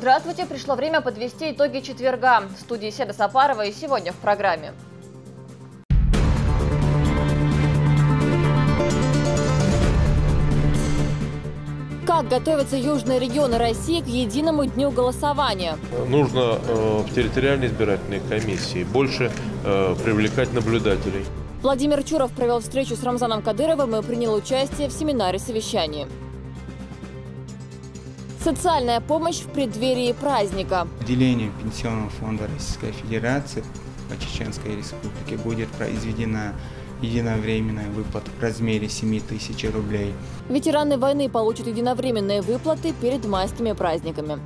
Здравствуйте! Пришло время подвести итоги четверга. В студии Седа Сапарова и сегодня в программе. Как готовятся южные регионы России к единому дню голосования? Нужно в территориальной избирательной комиссии больше привлекать наблюдателей. Владимир Чуров провел встречу с Рамзаном Кадыровым и принял участие в семинаре-совещании. Социальная помощь в преддверии праздника. Выделение Пенсионного фонда Российской Федерации по Чеченской Республике будет произведена единовременная выплата в размере 7 тысяч рублей. Ветераны войны получат единовременные выплаты перед майскими праздниками.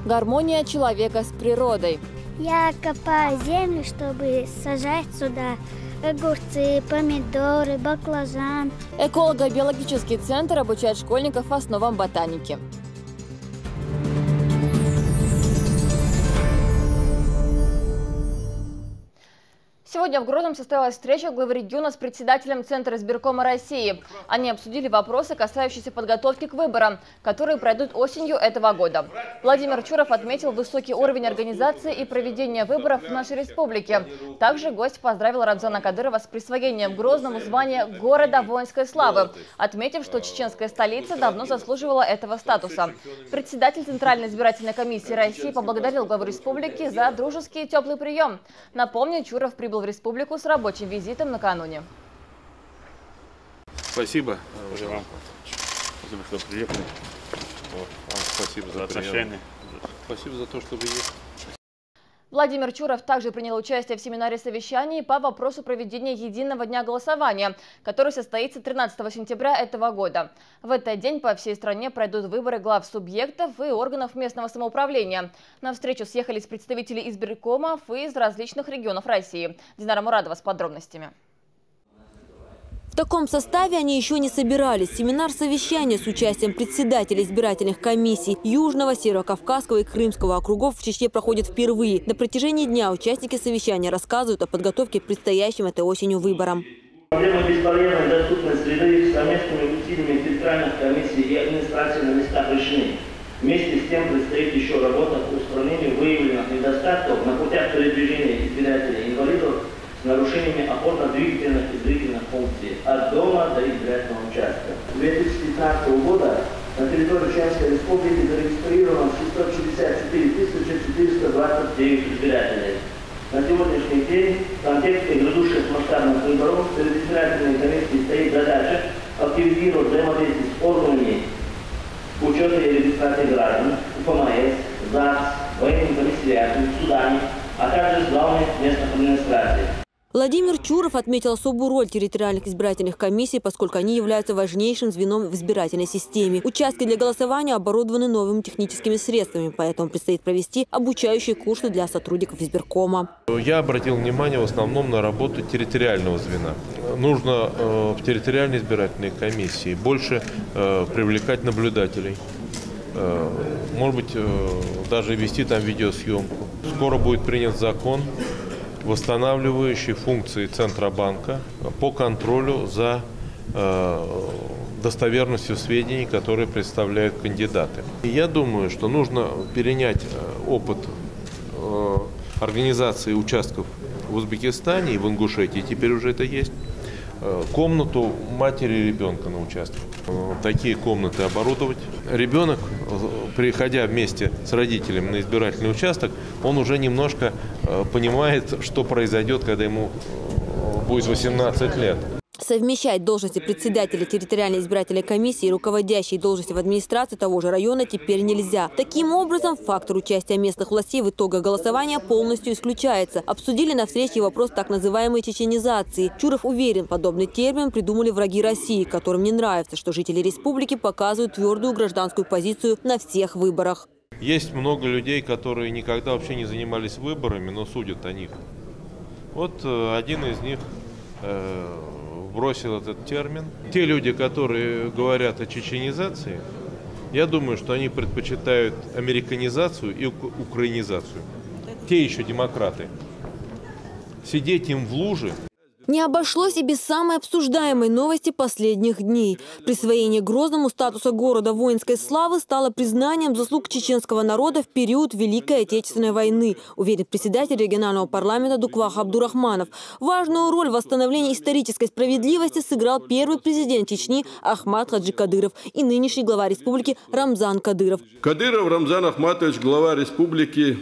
Гармония человека с природой. Я копаю землю, чтобы сажать сюда огурцы, помидоры, баклажан. Эколого-биологический центр обучает школьников основам ботаники. Сегодня в Грозном состоялась встреча главы региона с председателем Центра избиркома России. Они обсудили вопросы, касающиеся подготовки к выборам, которые пройдут осенью этого года. Владимир Чуров отметил высокий уровень организации и проведения выборов в нашей республике. Также гость поздравил Рамзана Кадырова с присвоением Грозному звания города воинской славы, отметив, что чеченская столица давно заслуживала этого статуса. Председатель Центральной избирательной комиссии России поблагодарил главу республики за дружеский и теплый прием. Напомню, Чуров прибыл в республику с рабочим визитом накануне. Спасибо. Спасибо, что приехали. Спасибо за прощание. Спасибо за то, что вы есть. Владимир Чуров также принял участие в семинаре-совещании по вопросу проведения единого дня голосования, который состоится 13 сентября этого года. В этот день по всей стране пройдут выборы глав субъектов и органов местного самоуправления. На встречу съехались представители избиркомов из различных регионов России. Динара Мурадова с подробностями. В таком составе они еще не собирались. Семинар-совещание с участием председателей избирательных комиссий Южного, Северо-Кавказского и Крымского округов в Чечне проходит впервые. На протяжении дня участники совещания рассказывают о подготовке к предстоящим этой осенью выборам. Проблема бесполезной доступной среды совместными усилиями территориальных комиссий и администрации на местах решены. Вместе с тем предстоит еще работа по устранению выявленных недостатков на путях передвижения избирателей и инвалидов с нарушениями опорно-двигательных и зрительных функций от дома до избирательного участка. С 2015 года на территории Чеченской Республики зарегистрировано 664 429 избирателей. На сегодняшний день в контексте грядущих масштабных выборов перед избирательной комиссией стоит задача активизировать взаимодействие с органами учета и регистрации граждан, УФМС, ЗАГС, военными комиссариатами, судами, а также с главной местных администраций. Владимир Чуров отметил особую роль территориальных избирательных комиссий, поскольку они являются важнейшим звеном в избирательной системе. Участки для голосования оборудованы новыми техническими средствами, поэтому предстоит провести обучающие курсы для сотрудников избиркома. Я обратил внимание в основном на работу территориального звена. Нужно в территориальной избирательной комиссии больше привлекать наблюдателей. Может быть, даже вести там видеосъемку. Скоро будет принят закон, восстанавливающий функции Центробанка по контролю за достоверностью сведений, которые представляют кандидаты. И я думаю, что нужно перенять опыт организации участков в Узбекистане и в Ингушетии, теперь уже это есть, комнату матери и ребенка на участке. Такие комнаты оборудовать. Ребенок, приходя вместе с родителями на избирательный участок, он уже немножко понимает, что произойдет, когда ему будет 18 лет. Совмещать должности председателя территориальной избирательной комиссии и руководящей должности в администрации того же района теперь нельзя. Таким образом, фактор участия местных властей в итогах голосования полностью исключается. Обсудили на встрече вопрос так называемой чеченизации. Чуров уверен, подобный термин придумали враги России, которым не нравится, что жители республики показывают твердую гражданскую позицию на всех выборах. Есть много людей, которые никогда вообще не занимались выборами, но судят о них. Вот один из них бросил этот термин. Те люди, которые говорят о чеченизации, я думаю, что они предпочитают американизацию и украинизацию. Те еще демократы. Сидеть им в луже Не обошлось и без самой обсуждаемой новости последних дней. Присвоение Грозному статуса города воинской славы стало признанием заслуг чеченского народа в период Великой Отечественной войны, уверен председатель регионального парламента Дуквах Абдурахманов. Важную роль в восстановлении исторической справедливости сыграл первый президент Чечни Ахмат Хаджи Кадыров и нынешний глава республики Рамзан Кадыров. Кадыров Рамзан Ахматович, глава республики,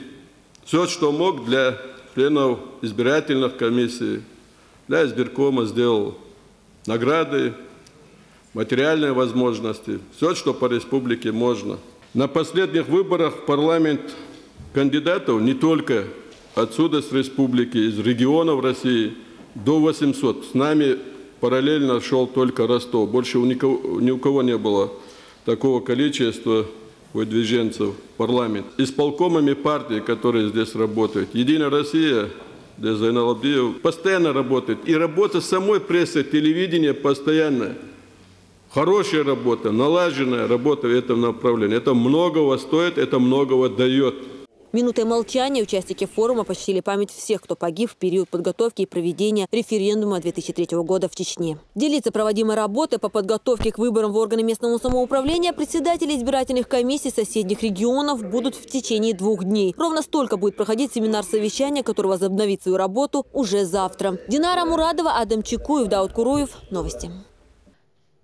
все, что мог для членов избирательных комиссий, для избиркома сделал. Награды, материальные возможности, все, что по республике можно. На последних выборах в парламент кандидатов не только отсюда с республики, из регионов России до 800. С нами параллельно шел только Ростов. Больше ни у кого не было такого количества выдвиженцев в парламент. Исполкомами партий, которые здесь работают. Единая Россия, где Зайнал Абдиев постоянно работает. И работа самой прессы, телевидения постоянная. Хорошая работа, налаженная работа в этом направлении. Это многого стоит, это многого дает. Минутой молчания участники форума почтили память всех, кто погиб в период подготовки и проведения референдума 2003 года в Чечне. Делиться проводимой работой по подготовке к выборам в органы местного самоуправления председатели избирательных комиссий соседних регионов будут в течение 2 дней. Ровно столько будет проходить семинар совещания, который возобновит свою работу уже завтра. Динара Мурадова, Адам Чекуев, Дауд Куруев. Новости.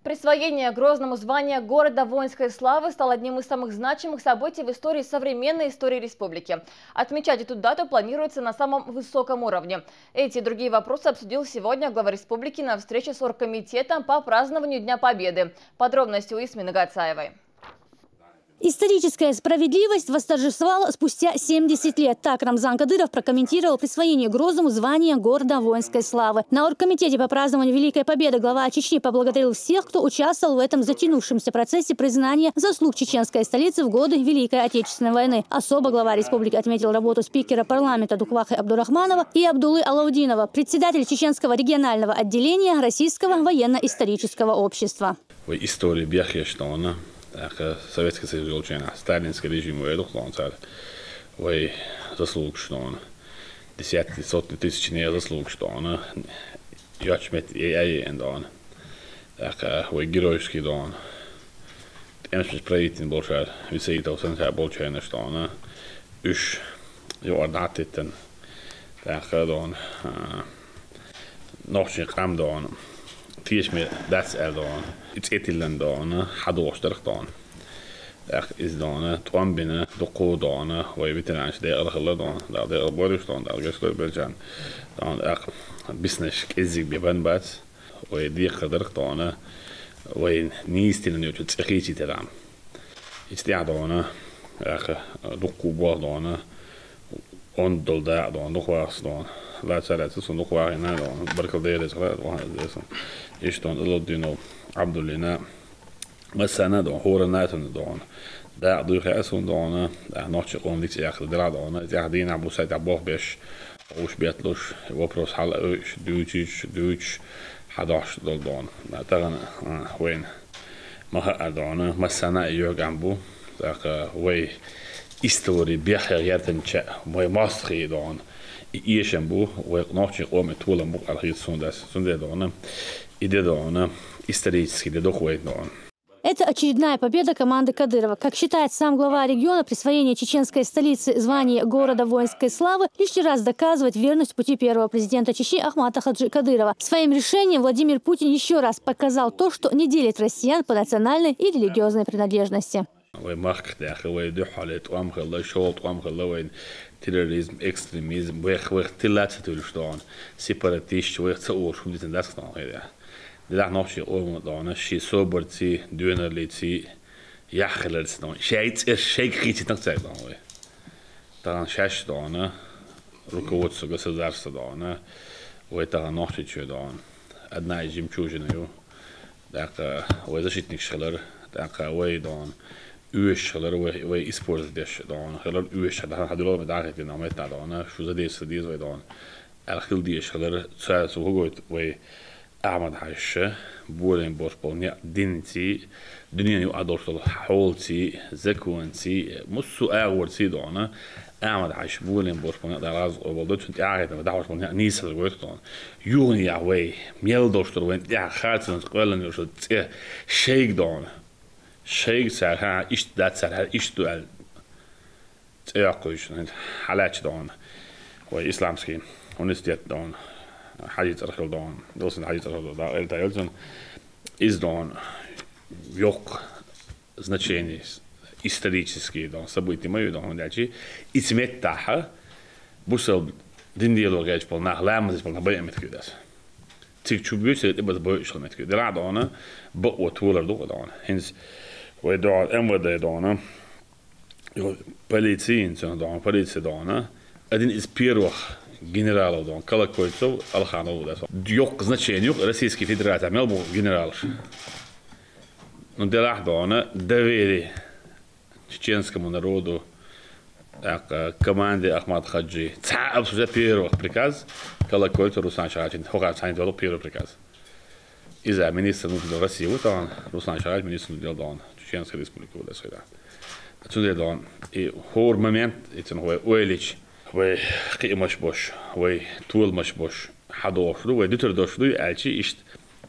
Присвоение Грозному звания города воинской славы стало одним из самых значимых событий в истории современной истории республики. Отмечать эту дату планируется на самом высоком уровне. Эти и другие вопросы обсудил сегодня глава республики на встрече с оргкомитетом по празднованию Дня Победы. Подробности у Исмины Гацаевой. Историческая справедливость восторжествовала спустя 70 лет. Так Рамзан Кадыров прокомментировал присвоение Грозному звания города воинской славы. На оргкомитете по празднованию Великой Победы глава Чечни поблагодарил всех, кто участвовал в этом затянувшемся процессе признания заслуг чеченской столицы в годы Великой Отечественной войны. Особо глава республики отметил работу спикера парламента Дукваха Абдурахманова и Абдулы Алаудинова, председатель чеченского регионального отделения Российского военно-исторического общества. Советский Союз, сталинский режим, заслуг, что он десятки, сотни тысяч не заслуг, что он ячмет и он геройский дон. Эмшмеш правитель больше висит, сенка больше что он уж юрнатитен, он ночник там дон. Тишме дас элдон, it's etilen don, hadostar don. Is don, twambine, doko don, way veterans de algele don, de boris don, gestor beljan. Don business izig beban bats, way die kader don, way niistil nu het schietje te dan. It's de don, doko bor don, ondol da don, nog was don. Laat ze dat zo nog waar in don, barkalderen is dat. Ishton Elodino Abdulina Masana don Horanatan don da durchasun don da notch konditie achter de radon ja die na busait abogbesh Oshbetlush wopros hal Deutsch hadash don da tagan wen ma don Masana yogambu da way history biacher yertenche moy mastri don Ieshambu way notch om tolam buk al hitsundas sunde don. Исторически дохует. Это очередная победа команды Кадырова. Как считает сам глава региона, присвоение чеченской столицы звания города воинской славы лишний раз доказывает верность пути первого президента Чечни Ахмата Хаджи Кадырова. Своим решением Владимир Путин еще раз показал то, что не делит россиян по национальной и религиозной принадлежности. Terrorism, extremism, weg tillät tulstaan, separatist, weg te oorschum dit en dat staan hier. De dag nog je oormond dan, je sobertie, duurnerlitie, jagelers dan. Jij zeker iets nog zeggen dan. Dan zes dan, rukovodstvo государства dan, we dan nog je dan. Одна из жемчужин его, так, we защитник шелер, так, we dan. Uurschiller, we используешь dan, heel uurschiller, dan hadden we met eigenlijk dan met dan, zo dat deze we dan, elke die schiller, zo goed we Ahmad Hashe, boeren borspon, dinti, dunia nu adortol, holti, zekuanti, musu awarti dan, أعمد عايش بولين بوش بنا دراز وبدوت أنت قاعد ما دعوش بنا نيس الوقتون يوني يا وي ميل دوشتر وين يا خاتن قلنا يوشل شيك دون شيك ساعة إيش دات ساعة إيش دوال تأكلش حالات دون وإسلام سكين ونستيت دون حاجة أرخل دون دوسن حاجة أرخل دون التايلزون إز دون يوك значение исторические, да, события мои, да, дальше, и цвет таха, бусел диндиело гайч пол нах ламаз пол набай меткидас. Тик чубюс это бас бой шел меткид. Да дона, бо отволер до дона. Хинс, вы да, МВД дона, полиция, дона, полиция дона, один из первых генералов дона, Колокольцев, Алханов, да. Дьёк значение Российской Федерации, имел был генерал. Но делах дона доверие чеченскому народу, команде Ахмад Хаджи. Абсолютно первый приказ Колокольцев Руслан Шарачин. Хогат Санин дал первый приказ. Из-за министра внутренних России, вот он, Руслан Шарач, министр внутренних дел, Чеченской республики, вот это. Отсюда дал. И хор момент, это он уэлич, вы кимаш бош, вы тул маш бош, хадош, вы дитер дош, вы альчи ишт.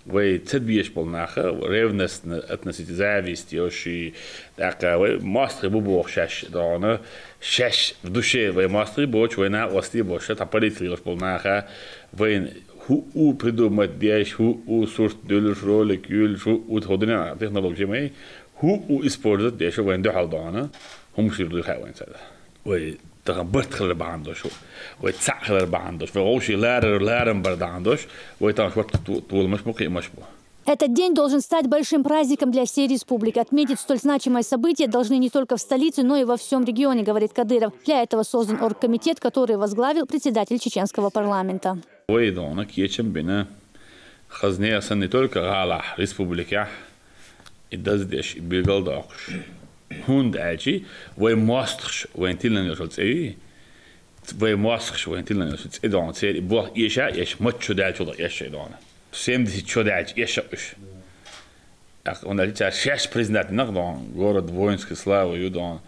Вы цедбиеш полнаха, ревность, относительно зависть, ёши, такая, вы мастер бубох шаш, да, шаш в душе, вы мастер боч, вы на ости бош, это полиция полнаха, вы ху придумать деш, ху сурт дюлш ролик, юлш, ху ходина технологии мои, ху использовать деш, вы дохал дана, хум ширду хавайн сада. Вы تغن برتخل بعندوش ويتسعخل بعندوش وغوشي لارن برداندوش ويتانش وقت طول مش مقيم مشبه. Этот день должен стать большим праздником для всей республики. Отметить столь значимое событие должны не только в столице, но и во всем регионе, говорит Кадыров. Для этого создан оргкомитет, который возглавил председатель чеченского парламента. ويدونا كيتشم بنا خزنية سنة только غالة республика إدزدش بيقلداقش. هوند أجي ويماستخش وين تلنا يشلت أي ويماستخش وين تلنا يشلت إدان سير بوه يشا يش متشو داعش ولا يش إدان سيمدي تشو داعش يش إيش أنا ليش شاش بريزنت نقدان غورد وينسك سلاو يودان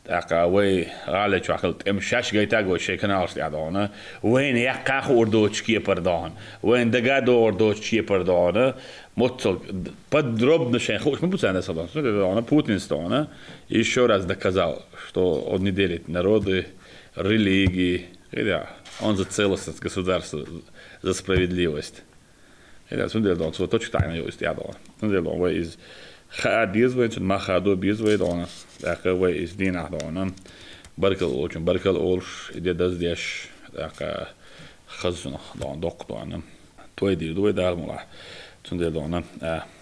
أكا وي على شو أكلت إم شاش جايتاج وشيء كنارس يعدانا وين يقاخ أردوش كي بردان وين دقادو أردوش كي بردان متصل подробно шейн хош мы пуцаны садан что Путин стона еще раз доказал что он не делит народы религии он за целостность государства за справедливость это сундель дон что точно тайна есть я дон сундель дон вы из хадиз вы что махадо без вы дон так вы из дина дон баркал очень баркал олш иди даздеш так хазно дон доктор твой ди двой дармула Сундель дона,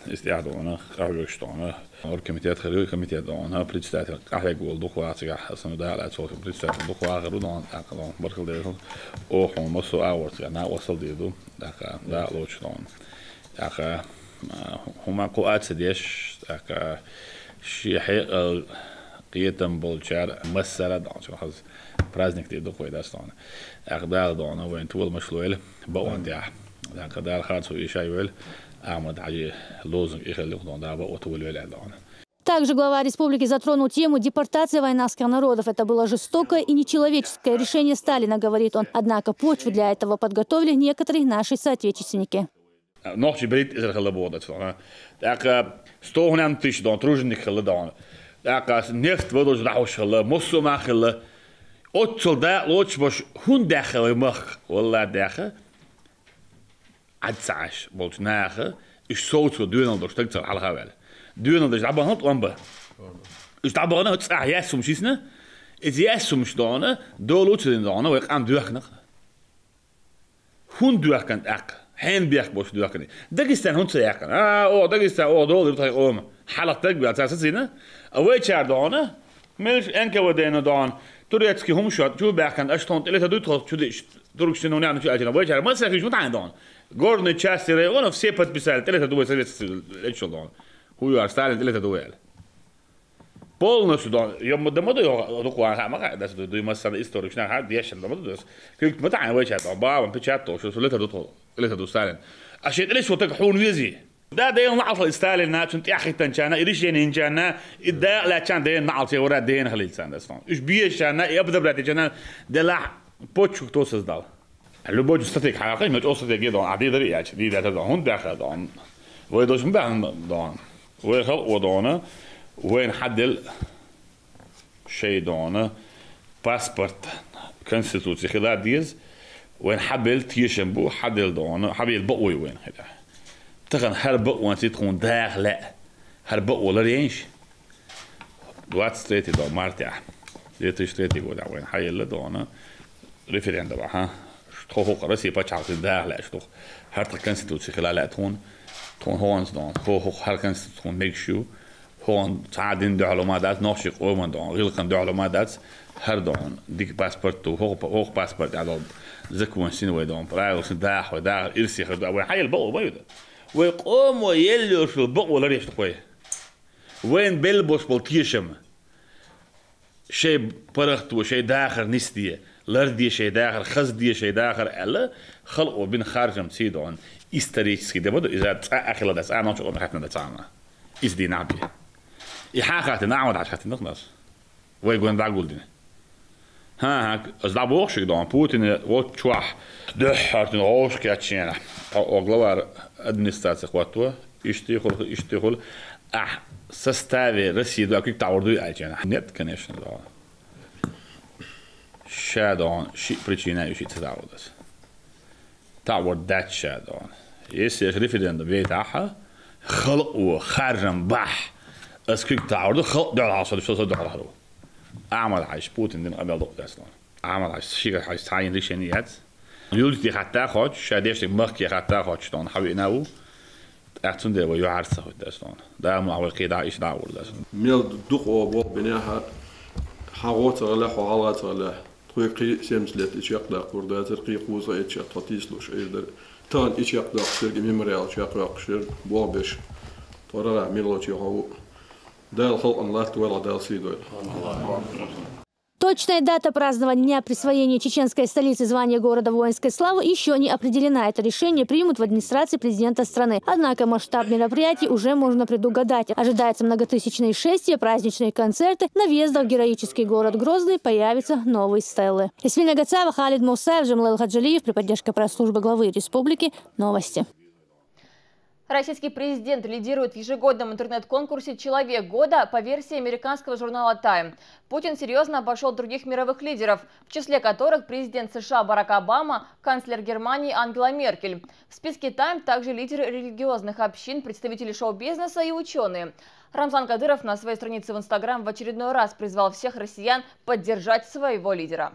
истиад дона, хавгош дона, оргкомитет, хавгош комитет дона, председатель, ахлек гол духватига, самудала, цолк председатель духватига, дон, акадон, баркал дедо, охом, мосо авортига, на осал дедо, така, да, лоч дон, така, хума коац деш, така, шихи قيتم بولشار مسألة دون شو خلاص праздник دي دخوي داستون أقدار دون وين طول مشلول بقون ديا أقدار خاصو يشايول أحمد علي لوزن يخلي خدون دابا وطول ولا دون. Также глава республики затронул тему депортации воинских народов. Это было жестокое и нечеловеческое решение Сталина, говорит он. Однако почву для этого подготовили некоторые наши соотечественники. Nog breed is geboden van. Dat 100 tысяч dan trуженик gedaan. Dat neft wordt dus nou schelle, moesten maken. Ook soldaat loods was 100 mag, wallah dagen. عدساش بولت ناخه إيش صوت ودينا دوش تكسر على خبال دينا دوش عبا هنط وانبا إيش عبا هنا تسع ياسو مشيسنا إذا ياسو مش دانا دولو تدين دانا ويقام دوخنا هون دوخن أك حين بيخ بوش دوخن داغستان هون سياقن داغستان دول يبطل قوم حلقتك بأساسنا أول شهر دانا مش أنك ودينا دان توريتسكي هم شات شو بيحكن أشتون اللي تدو تخلص شو ديش دروكشتين ونعمل شو أجنا أول شهر ما سافي شو تعين دان Горные части районов все подписали, это дуэль советский, хуй Сталин, это дуэль. Полностью, я модемоду докуанха, да, что du musst eine historisch nach die schon damit das. Kriegt man da ein Wort, aber pechat, что это Сталин. А что это что так хун вези? ده دين نعطل استالين ناتشنت أخي تنشانا إريشين إنشانا إدا لا كان دين نعطي ورا دين خليل ساندستون إيش بيشانا يبدأ بلاتي جانا دلع بوتشو توصل دال اللي بوتشو ستاتيك حقيقي مش أصلا تجي دون عديد رياج دي ده هون داخل دون ويدوش مبان دون ويخلق ودونه وين حدل شيء دونه باسبورت كونستيتوسي خلال ديز وين حبل تيشنبو حدل دونه حبل بقوي وين هذا تخن هربق وانت تكون داخل هربق ولا رينش دوات ستريتي دو مارتيا ديت ستريتي ودا وين حي اللي دونا ريفيرند بقى ها شتو قرسي باتشارت داخل شتو هرت كونستيتوسي خلال تكون هونز دون هو هر كونستيتوسي ميك شو هون تعادين دعلومات نوشق ومن دون غيلقن دعلومات هر دون ديك باسبورت هو باسبورت على زكوان سين ويدون برايوس داخ وداخ إرسي خدوا وين حي البقو بيدا ويقوم ويلو شو البق ولا ريش تقوي وين بلبوش بلتيشم شيء برخت وشيء داخل نسديه لردي شيء داخل خزدي شيء داخل ألا خلقوا بين خارجم سيدون استريتسكي ده بدو إذا أخلا دس أنا شو قلنا حتنا دسانا إزدي نعبي يحاكات نعود عشان نخلص ويقول بعقول دين ها أزداب وقشك دون بوتين وتشوح دحرت نوش كاتشينا أو غلوار أدمنستراتيف قوتوا يشتغل سستاوي رسيد أكيد تعوردو أجينا نت كنيشن دون شادون شيء بريتشينا يشي تداودس تعورد دات شادون يصير ريفيدند بيتاعها خلق وخارجن بح اسكيك تعوردو خلق دول عصر شو صدق على هرو أعمل عايش بوتين دين قبل دق داسلون أعمل عايش شيء عايش تعين ريشنيات يولتي حتى خاج شاديش مخكي حتى خاج دون حبيناو أحسن ده ويعرسه داسلون ده معول كده عايش داور داسلون ميل دق وبوق بناها حاوت ولا حوالات ولا تقي سيمسلت إشياق دا قردا ترقي قوزا إشياق تطيسلوش إيدر تان إشياق دا قشر ميموريال إشياق دا قشر بوابش تورا ميلوتي هو ده الخلق الله تولا ده سيدو. Точная дата празднования Дня присвоения чеченской столицы звания города воинской славы еще не определена. Это решение примут в администрации президента страны. Однако масштаб мероприятий уже можно предугадать. Ожидается многотысячные шествия, праздничные концерты. На въездах в героический город Грозный появятся новые стелы. Ясмина Гацаева, Халид Мусаев, Жамлел Хаджалиев при поддержке пресс-службы главы республики. Новости. Российский президент лидирует в ежегодном интернет-конкурсе «Человек года» по версии американского журнала Time. Путин серьезно обошел других мировых лидеров, в числе которых президент США Барак Обама, канцлер Германии Ангела Меркель. В списке Time также лидеры религиозных общин, представители шоу-бизнеса и ученые. Рамзан Кадыров на своей странице в Инстаграм в очередной раз призвал всех россиян поддержать своего лидера.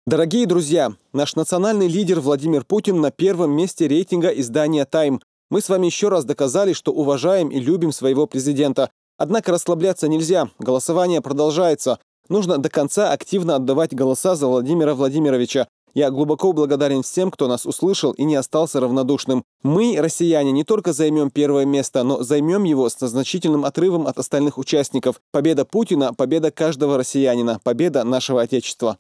Дорогие друзья, наш национальный лидер Владимир Путин на первом месте рейтинга издания Time. Мы с вами еще раз доказали, что уважаем и любим своего президента. Однако расслабляться нельзя. Голосование продолжается. Нужно до конца активно отдавать голоса за Владимира Владимировича. Я глубоко благодарен всем, кто нас услышал и не остался равнодушным. Мы, россияне, не только займем первое место, но займем его с значительным отрывом от остальных участников. Победа Путина – победа каждого россиянина, победа нашего Отечества.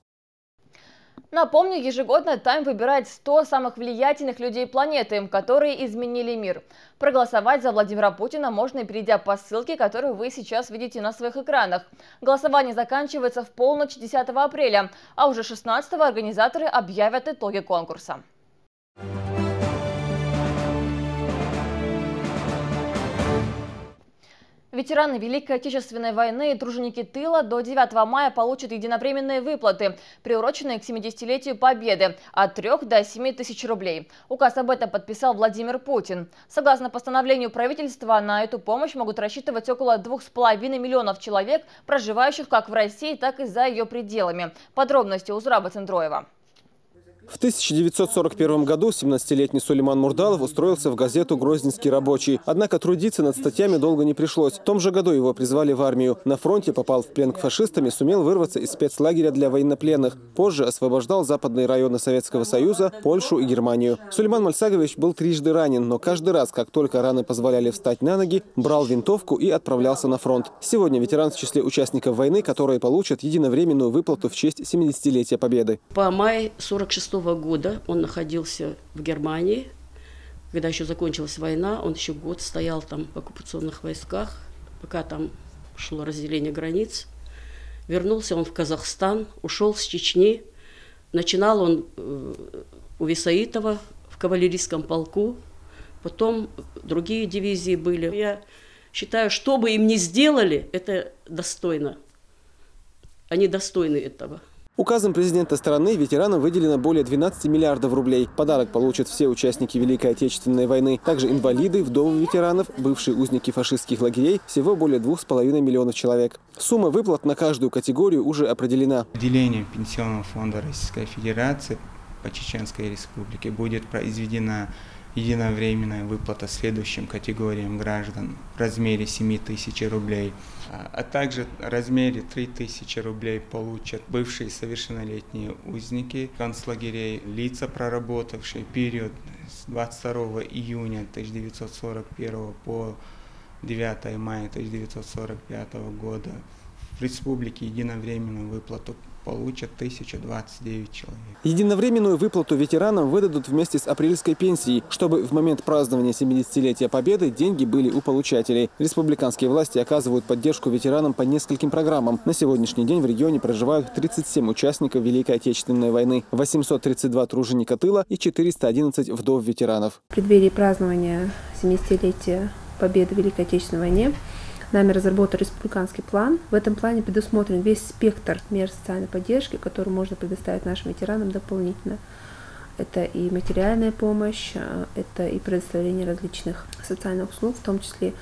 Напомню, ежегодно Time выбирает 100 самых влиятельных людей планеты, которые изменили мир. Проголосовать за Владимира Путина можно, перейдя по ссылке, которую вы сейчас видите на своих экранах. Голосование заканчивается в полночь 10 апреля, а уже 16-го организаторы объявят итоги конкурса. Ветераны Великой Отечественной войны и труженики тыла до 9 мая получат единовременные выплаты, приуроченные к 70-летию Победы, от 3 до 7 тысяч рублей. Указ об этом подписал Владимир Путин. Согласно постановлению правительства, на эту помощь могут рассчитывать около 2,5 миллионов человек, проживающих как в России, так и за ее пределами. Подробности у Зураба Цендроева. В 1941 году 17-летний Сулейман Мурдалов устроился в газету «Грозненский рабочий». Однако трудиться над статьями долго не пришлось. В том же году его призвали в армию. На фронте попал в плен к фашистам и сумел вырваться из спецлагеря для военнопленных. Позже освобождал западные районы Советского Союза, Польшу и Германию. Сулейман Мальсагович был трижды ранен, но каждый раз, как только раны позволяли встать на ноги, брал винтовку и отправлялся на фронт. Сегодня ветеран в числе участников войны, которые получат единовременную выплату в честь 70-летия Победы. По мае 1946 года он находился в Германии, Когда еще закончилась война, он еще год стоял там в оккупационных войсках, пока там шло разделение границ. Вернулся он в Казахстан, ушел с Чечни. Начинал он у Висаитова в кавалерийском полку, потом другие дивизии были. Я считаю, что бы им ни сделали, это достойно. Они достойны этого. Указом президента страны ветеранам выделено более 12 миллиардов рублей. Подарок получат все участники Великой Отечественной войны. Также инвалиды, вдовы ветеранов, бывшие узники фашистских лагерей. Всего более 2,5 миллионов человек. Сумма выплат на каждую категорию уже определена. Отделением Пенсионного фонда Российской Федерации по Чеченской Республике будет произведена единовременная выплата следующим категориям граждан в размере 7 тысяч рублей. А также в размере 3 тысячи рублей получат бывшие совершеннолетние узники концлагерей, лица, проработавшие период с 22 июня 1941 по 9 мая 1945 года. В республике единовременную выплату получат 1029 человек. Единовременную выплату ветеранам выдадут вместе с апрельской пенсией, чтобы в момент празднования 70-летия Победы деньги были у получателей. Республиканские власти оказывают поддержку ветеранам по нескольким программам. На сегодняшний день в регионе проживают 37 участников Великой Отечественной войны, 832 труженика тыла и 411 вдов ветеранов. В преддверии празднования 70-летия Победы в Великой Отечественной войне нами разработан республиканский план. В этом плане предусмотрен весь спектр мер социальной поддержки, который можно предоставить нашим ветеранам дополнительно. Это и материальная помощь, это и предоставление различных социальных услуг, в том числе,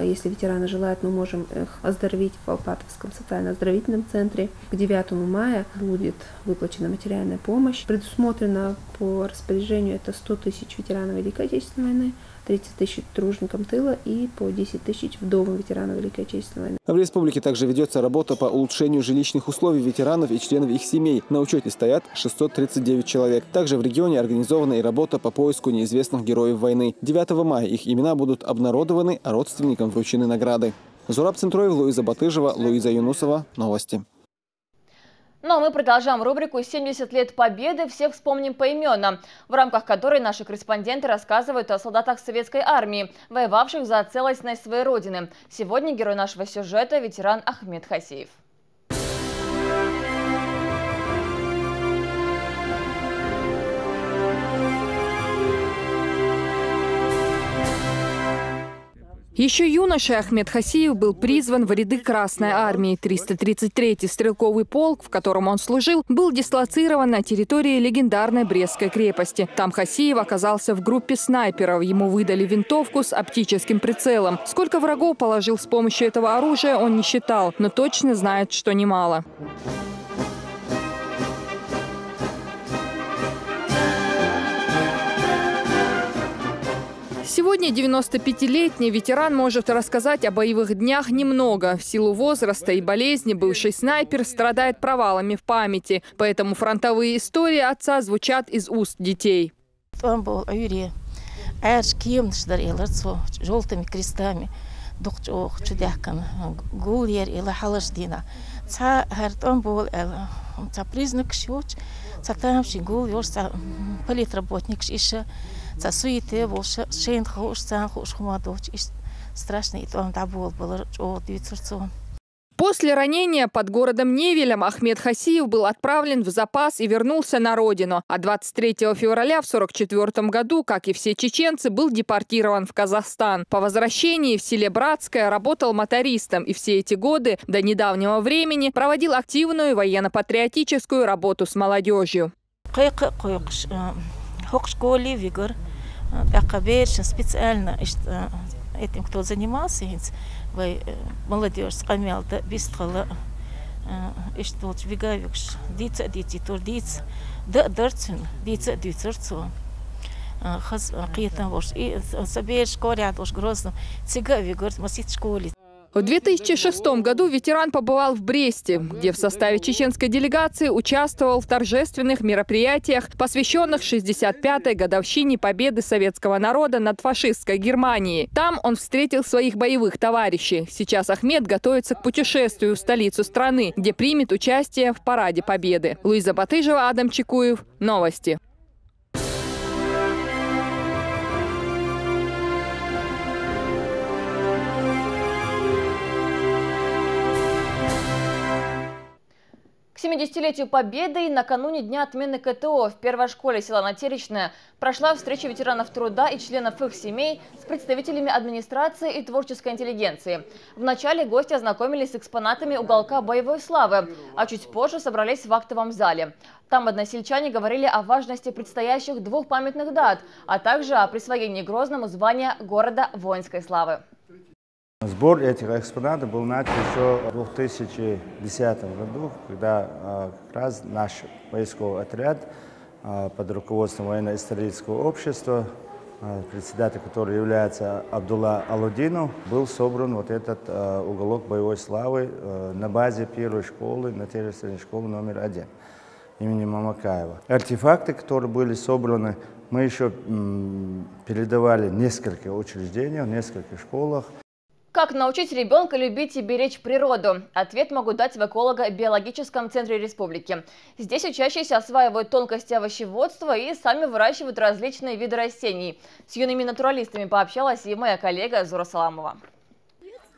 если ветераны желают, мы можем их оздоровить в Алпатовском социально-оздоровительном центре. К 9 мая будет выплачена материальная помощь. Предусмотрено по распоряжению это 100 тысяч ветеранов Великой Отечественной войны, 30 тысяч труженикам тыла и по 10 тысяч вдовам ветеранов Великой Отечественной войны. В республике также ведется работа по улучшению жилищных условий ветеранов и членов их семей. На учете стоят 639 человек. Также в регионе организована и работа по поиску неизвестных героев войны. 9 мая их имена будут обнародованы, а родственникам вручены награды. Зураб Центроев, Луиза Батыжева, Луиза Юнусова. Новости. Ну а мы продолжаем рубрику «70 лет Победы. Всех вспомним поименно», в рамках которой наши корреспонденты рассказывают о солдатах советской армии, воевавших за целостность своей родины. Сегодня герой нашего сюжета – ветеран Ахмед Хасиев. Еще юношей Ахмед Хасиев был призван в ряды Красной армии. 333-й стрелковый полк, в котором он служил, был дислоцирован на территории легендарной Брестской крепости. Там Хасиев оказался в группе снайперов. Ему выдали винтовку с оптическим прицелом. Сколько врагов положил с помощью этого оружия, он не считал, но точно знает, что немало. Сегодня 95-летний ветеран может рассказать о боевых днях немного. В силу возраста и болезни бывший снайпер страдает провалами в памяти. Поэтому фронтовые истории отца звучат из уст детей. Он был желтыми крестами. Признак политработник еще. После ранения под городом Невелем Ахмед Хасиев был отправлен в запас и вернулся на родину. А 23 февраля в 1944 году, как и все чеченцы, был депортирован в Казахстан. По возвращении в селе Братское работал мотористом и все эти годы до недавнего времени проводил активную военно-патриотическую работу с молодежью. Школе Вигор, специально этим, кто занимался, молодежь скамелта, быстро, что вигавикш, дица, дити, турдиц, да, дерцин, дица, дицерцу, хаз, киетам вош, и собер школе, отош грозно, цига Вигор, масит школе. В 2006 году ветеран побывал в Бресте, где в составе чеченской делегации участвовал в торжественных мероприятиях, посвященных 65-й годовщине победы советского народа над фашистской Германией. Там он встретил своих боевых товарищей. Сейчас Ахмед готовится к путешествию в столицу страны, где примет участие в параде Победы. Луиза Батыжева, Адам Чекуев. Новости. 70-летию Победы и накануне Дня отмены КТО в первой школе села Натеречное прошла встреча ветеранов труда и членов их семей с представителями администрации и творческой интеллигенции. Вначале гости ознакомились с экспонатами уголка боевой славы, а чуть позже собрались в актовом зале. Там односельчане говорили о важности предстоящих 2 памятных дат, а также о присвоении Грозному звания города воинской славы. Сбор этих экспонатов был начат еще в 2010 году, когда как раз наш поисковый отряд под руководством военно-исторического общества, председатель которого является Абдулла Алудинов, был собран вот этот уголок боевой славы на базе первой школы, Натеречной школы номер 1 имени Мамакаева. Артефакты, которые были собраны, мы еще передавали в нескольких учреждениях, в нескольких школах. Как научить ребенка любить и беречь природу? Ответ могу дать в эколого-биологическом центре республики. Здесь учащиеся осваивают тонкости овощеводства и сами выращивают различные виды растений. С юными натуралистами пообщалась и моя коллега Зура Саламова.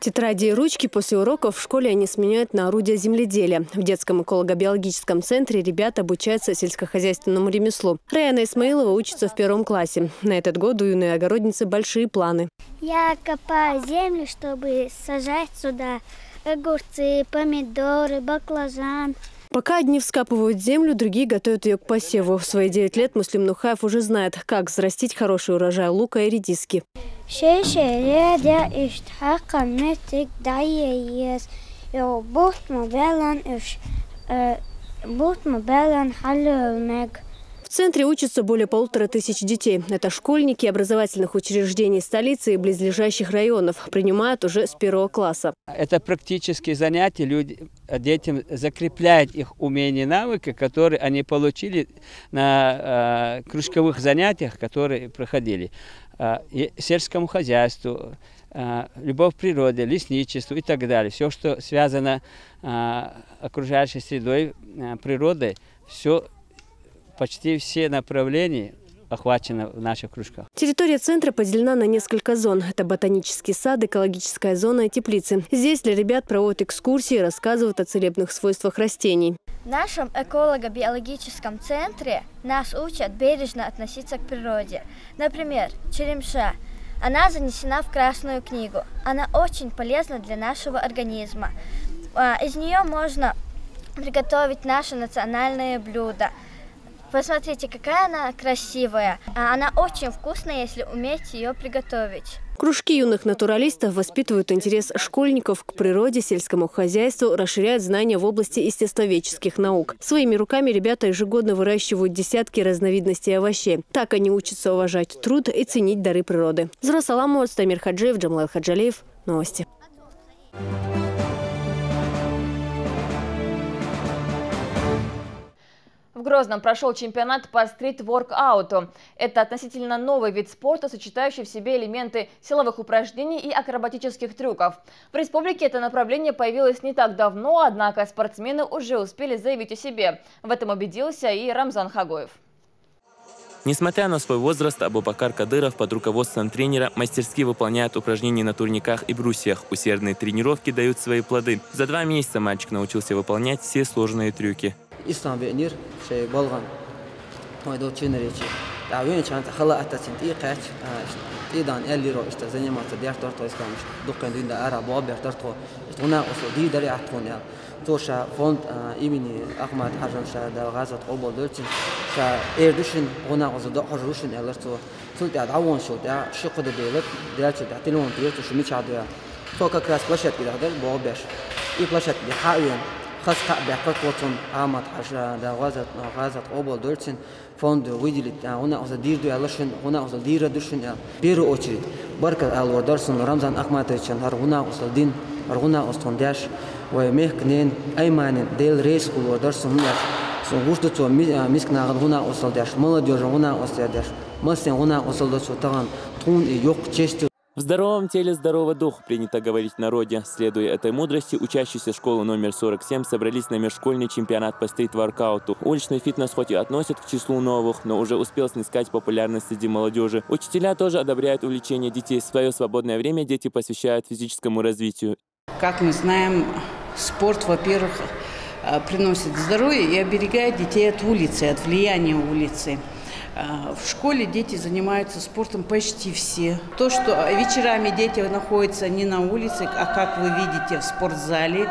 Тетради и ручки после уроков в школе они сменяют на орудия земледелия. В детском эколого-биологическом центре ребята обучаются сельскохозяйственному ремеслу. Раяна Исмаилова учится в 1 классе. На этот год у юной огородницы большие планы. Я копаю землю, чтобы сажать сюда огурцы, помидоры, баклажан. Пока одни вскапывают землю, другие готовят ее к посеву. В свои 9 лет Муслим Нухаев уже знает, как взрастить хороший урожай лука и редиски. В центре учатся более 1500 детей. Это школьники образовательных учреждений столицы и близлежащих районов. Принимают уже с 1 класса. Это практические занятия. Детям закрепляют их умения и навыки, которые они получили на кружковых занятиях, которые проходили. И сельскому хозяйству, любовь к природе, лесничеству и так далее. Все, что связано с окружающей средой, природой, почти все направления охвачено в наших кружках. Территория центра поделена на несколько зон. Это ботанический сад, экологическая зона и теплицы. Здесь для ребят проводят экскурсии и рассказывают о целебных свойствах растений. В нашем эколого-биологическом центре нас учат бережно относиться к природе. Например, черемша. Она занесена в Красную книгу. Она очень полезна для нашего организма. Из нее можно приготовить наше национальное блюдо. Посмотрите, какая она красивая. Она очень вкусная, если уметь ее приготовить. Кружки юных натуралистов воспитывают интерес школьников к природе, сельскому хозяйству, расширяют знания в области естествоведческих наук. Своими руками ребята ежегодно выращивают десятки разновидностей овощей. Так они учатся уважать труд и ценить дары природы. Зура Саламова, Стамир Хаджиев, Джамлайл Хаджалиев. Новости. В Грозном прошел чемпионат по стрит-воркауту. Это относительно новый вид спорта, сочетающий в себе элементы силовых упражнений и акробатических трюков. В республике это направление появилось не так давно, однако спортсмены уже успели заявить о себе. В этом убедился и Рамзан Хагоев. Несмотря на свой возраст, Абубакар Кадыров под руководством тренера мастерски выполняет упражнения на турниках и брусьях. Усердные тренировки дают свои плоды. За 2 месяца мальчик научился выполнять все сложные трюки. إسلام بينير شيء بلغم هو يدور تشينريتش تعوين كانت خلا أتسنتي قاش تيدان اللي رو استزني ما تدير ترتو إسلام دقن دين دا أرا بابر ترتو تغنا أصدي دري عطوني توشا فونت إبني أحمد حجم شا دا غازة قبل دلتين شا إيردشن غنا أصدق حجروشن إلرتو سلت عدوان شو دا شق ده بيلت دلتش دا تلون تيرتو شو ميش عدويا توكا كراس بلشت كده هذا بابش يبلشت بحاوين خاص بيحكوا وطن عامة حشرة دا غازة قبل دلتين فوند ويدلت هنا أصدير دو يلشن هنا أصدير دوشن بيرو أشري بركة الوردرسون رمضان أحمد تيشن هنا أصدين هنا أصدنداش ومهكنين أيمن ديل ريس الوردرسون هنا سونغوشتو ميسكنا هنا أصدنداش молодежь هنا أصدنداش مسين هنا أصدنداش تغان تون يوك честью. В здоровом теле здоровый дух, принято говорить в народе. Следуя этой мудрости, учащиеся школы номер 47 собрались на межшкольный чемпионат по стрит-воркауту. Уличный фитнес хоть и относят к числу новых, но уже успел снискать популярность среди молодежи. Учителя тоже одобряют увлечение детей. Свое свободное время дети посвящают физическому развитию. Как мы знаем, спорт, во-первых, приносит здоровье и оберегает детей от улицы, от влияния улицы. В школе дети занимаются спортом почти все. То, что вечерами дети находятся не на улице, а, как вы видите, в спортзале,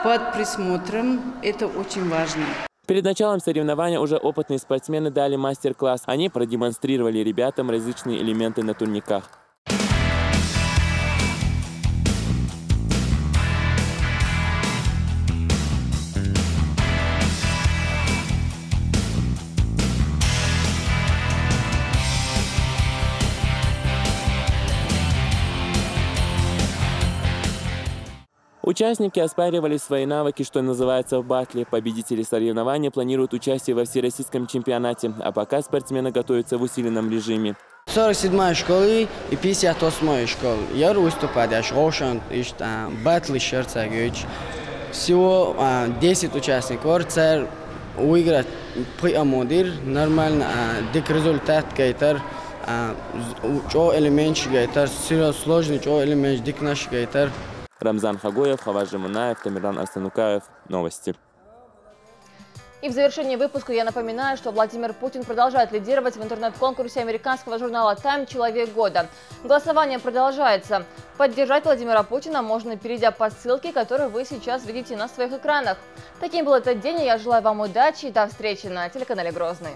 под присмотром, это очень важно. Перед началом соревнования уже опытные спортсмены дали мастер-класс. Они продемонстрировали ребятам различные элементы на турниках. Участники оспаривали свои навыки, что называется, в батле. Победители соревнований планируют участие во всероссийском чемпионате, а пока спортсмены готовятся в усиленном режиме. 47-й школы и 58-й школы. Я выступаю, Рошан, батлы Шерцагевич. Всего 10 участников. Цель выиграть при Амодир. Нормально, дик результат гейтер. Чо элемент гейтер. Сложный чо элемент дик наш гейтер. Рамзан Хагоев, Хаважи Мунаев, Тамиран Арстанукаев. Новости. И в завершении выпуска я напоминаю, что Владимир Путин продолжает лидировать в интернет-конкурсе американского журнала Time «Человек года». Голосование продолжается. Поддержать Владимира Путина можно, перейдя по ссылке, которую вы сейчас видите на своих экранах. Таким был этот день, и я желаю вам удачи и до встречи на телеканале Грозный.